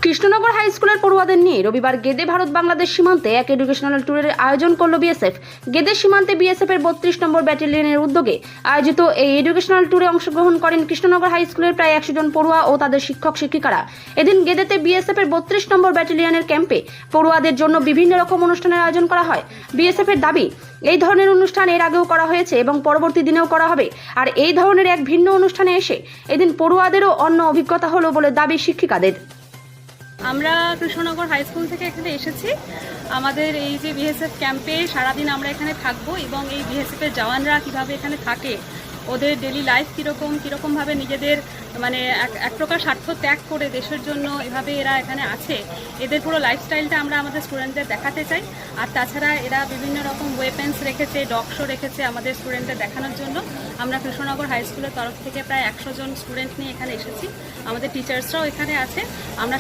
Krishnanagar high স্কুলের পড়ুয়াদের নিয়ে রবিবার গেদে ভারত বাংলাদেশ সীমান্তে এক এডুকেশনাল ট্যুরের আয়োজন করল বিএসএফ। গেদে সীমান্তে বিএসএফ এর 32 নম্বর ব্যাটালিয়নের উদ্যোগে আয়োজিত এই এডুকেশনাল ট্যুরে অংশগ্রহণ করেন কৃষ্ণনগর হাই স্কুলের প্রায় 100 জন পড়ুয়া ও তাদের শিক্ষক শিক্ষিকারা। এদিন গেদেতে বিএসএফ এর 32 নম্বর ব্যাটালিয়নের ক্যাম্পে পড়ুয়াদের জন্য বিভিন্ন রকম অনুষ্ঠানের আয়োজন করা হয়। বিএসএফ এর দাবি, এই ধরনের অনুষ্ঠান এর আগেও করা হয়েছে এবং পরবর্তী দিনেও করা হবে, আর এই ধরনের এক ভিন্ন অনুষ্ঠানে এসে এদিন পড়ুয়াদেরও অন্য অভিজ্ঞতা হলো বলে দাবি শিক্ষিকাদের। আমরা কৃষ্ণনগর হাই স্কুল থেকে এখানে এসেছি। আমাদের এই যে বিএসএফ ক্যাম্পে সারাদিন আমরা এখানে থাকবো এবং এই বিএসএফ এর জওয়ানরা কিভাবে এখানে থাকে, ওদের ডেলি লাইফ কীরকমভাবে নিজেদের মানে এক প্রকার স্বার্থ ত্যাগ করে দেশের জন্য এভাবে এরা এখানে আছে, এদের পুরো লাইফস্টাইলটা আমরা আমাদের স্টুডেন্টদের দেখাতে চাই। আর তাছাড়া এরা বিভিন্ন রকম ওয়েপেন্স রেখেছে, ডগ শো রেখেছে আমাদের স্টুডেন্টদের দেখানোর জন্য। আমরা কৃষ্ণনগর হাই স্কুলের তরফ থেকে প্রায় 100 জন স্টুডেন্ট নিয়ে এখানে এসেছি। আমাদের টিচার্সরাও এখানে আছে। আমরা